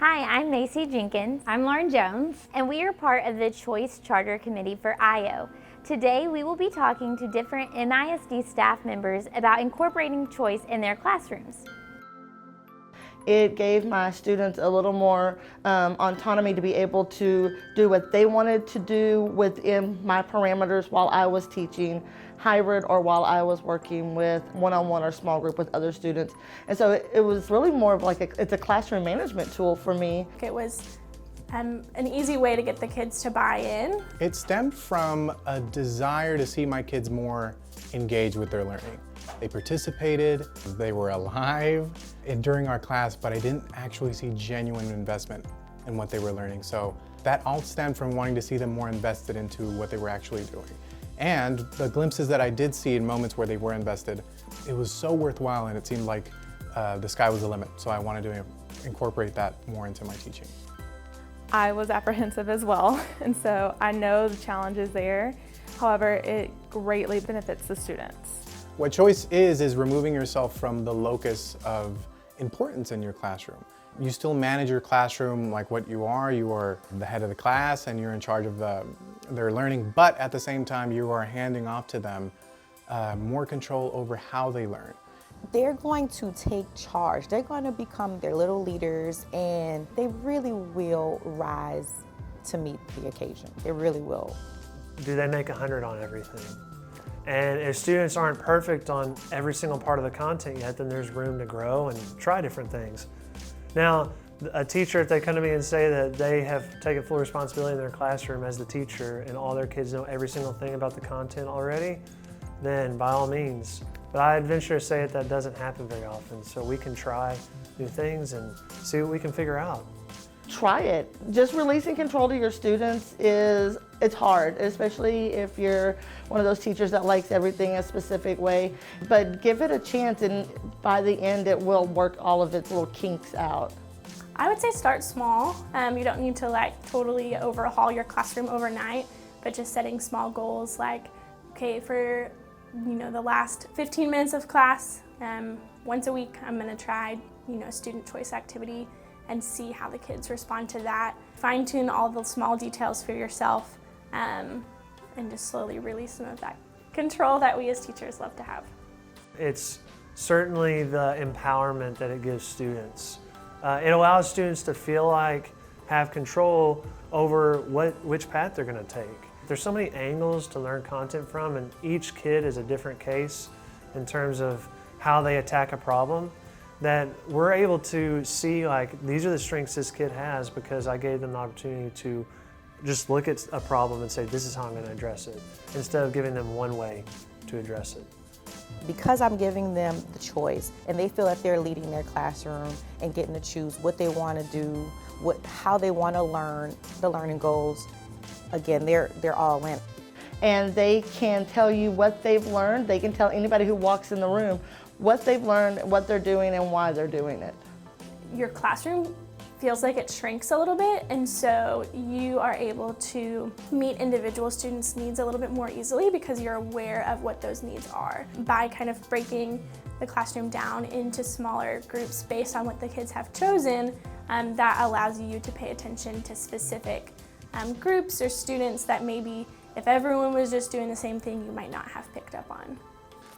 Hi, I'm Macy Jenkins. I'm Lauren Jones. And we are part of the Choice Charter Committee for IO. Today, we will be talking to different NISD staff members about incorporating choice in their classrooms. It gave my students a little more autonomy to be able to do what they wanted to do within my parameters while I was teaching hybrid or while I was working with one-on-one or small group with other students. And so it was really more of like it's a classroom management tool for me. It was an easy way to get the kids to buy in. It stemmed from a desire to see my kids more engaged with their learning. They participated, they were alive during our class, but I didn't actually see genuine investment in what they were learning. So that all stemmed from wanting to see them more invested into what they were actually doing. And the glimpses that I did see in moments where they were invested, it was so worthwhile and it seemed like the sky was the limit. So I wanted to incorporate that more into my teaching. I was apprehensive as well, and so I know the challenges there. However, it greatly benefits the students. What choice is removing yourself from the locus of importance in your classroom. You still manage your classroom like what you are the head of the class and you're in charge of their learning, but at the same time you are handing off to them more control over how they learn. They're going to take charge. They're going to become their little leaders and they really will rise to meet the occasion. They really will. Do they make 100 on everything? And if students aren't perfect on every single part of the content yet, then there's room to grow and try different things. Now, a teacher, if they come to me and say that they have taken full responsibility in their classroom as the teacher and all their kids know every single thing about the content already, then by all means. But I'd venture to say that doesn't happen very often. So we can try new things and see what we can figure out. Try it. Just releasing control to your students it's hard, especially if you're one of those teachers that likes everything a specific way. But give it a chance and by the end it will work all of its little kinks out. I would say start small. You don't need to totally overhaul your classroom overnight, but just setting small goals like, okay, for the last 15 minutes of class, once a week I'm gonna try a student choice activity and see how the kids respond to that. Fine tune all the small details for yourself and just slowly release some of that control that we as teachers love to have. It's certainly the empowerment that it gives students. It allows students to feel like have control over which path they're gonna take. There's so many angles to learn content from and each kid is a different case in terms of how they attack a problem, that we're able to see these are the strengths this kid has because I gave them the opportunity to just look at a problem and say, this is how I'm gonna address it, instead of giving them one way to address it. Because I'm giving them the choice and they feel that they're leading their classroom and getting to choose what they wanna do, how they wanna learn, the learning goals, again, they're all in. And they can tell you what they've learned. They can tell anybody who walks in the room what they've learned, what they're doing, and why they're doing it. Your classroom feels like it shrinks a little bit, and so you are able to meet individual students' needs a little bit more easily because you're aware of what those needs are. By kind of breaking the classroom down into smaller groups based on what the kids have chosen, that allows you to pay attention to specific groups or students that maybe if everyone was just doing the same thing, you might not have picked up on.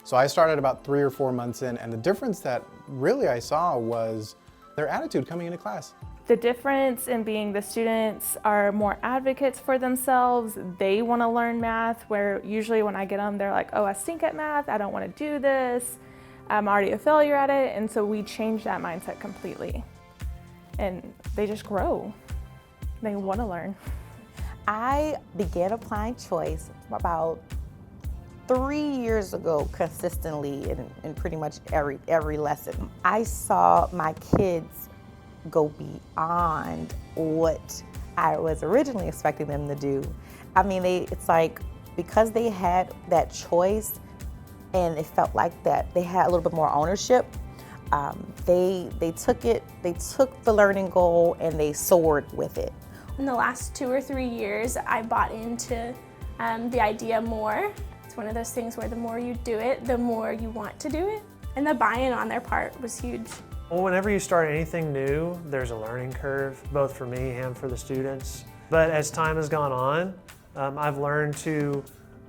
So I started about 3 or 4 months in and the difference that really I saw was their attitude coming into class. The difference in being the students are more advocates for themselves. They want to learn math, where usually when I get them, they're like, oh, I stink at math, I don't want to do this, I'm already a failure at it. And so we changed that mindset completely. And they just grow. They want to learn. I began applying choice about 3 years ago consistently in pretty much every lesson. I saw my kids go beyond what I was originally expecting them to do. I mean, it's like because they had that choice and it felt like that they had a little bit more ownership, they took the learning goal and they soared with it. In the last 2 or 3 years, I bought into the idea more. It's one of those things where the more you do it, the more you want to do it. And the buy-in on their part was huge. Well, whenever you start anything new, there's a learning curve, both for me and for the students. But as time has gone on, I've learned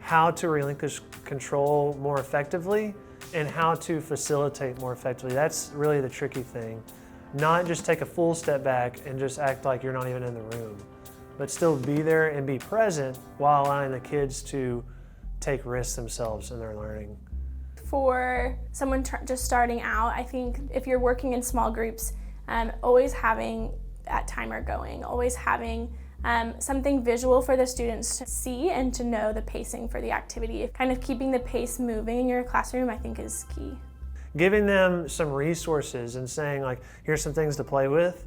how to relinquish control more effectively and how to facilitate more effectively. That's really the tricky thing. Not just take a full step back and just act like you're not even in the room, but still be there and be present while allowing the kids to take risks themselves in their learning. For someone just starting out, I think if you're working in small groups, always having that timer going, always having something visual for the students to see and to know the pacing for the activity. Kind of keeping the pace moving in your classroom, I think, is key. Giving them some resources and saying, like, here's some things to play with,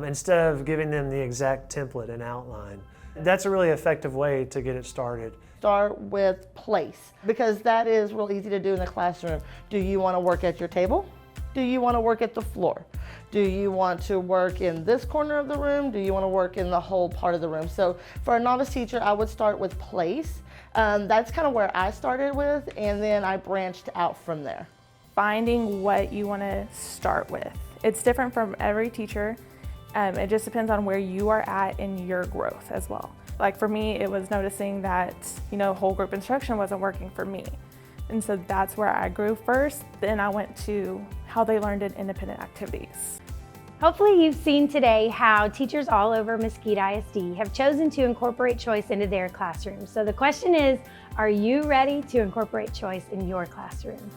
instead of giving them the exact template and outline. That's a really effective way to get it started. Start with place, because that is real easy to do in the classroom. Do you want to work at your table? Do you want to work at the floor? Do you want to work in this corner of the room? Do you want to work in the whole part of the room? So for a novice teacher, I would start with place. That's kind of where I started with, and then I branched out from there. Finding what you want to start with. It's different from every teacher. It just depends on where you are at in your growth as well. Like for me, it was noticing that, whole group instruction wasn't working for me. And so that's where I grew first. Then I went to how they learned in independent activities. Hopefully you've seen today how teachers all over Mesquite ISD have chosen to incorporate choice into their classrooms. So the question is, are you ready to incorporate choice in your classroom?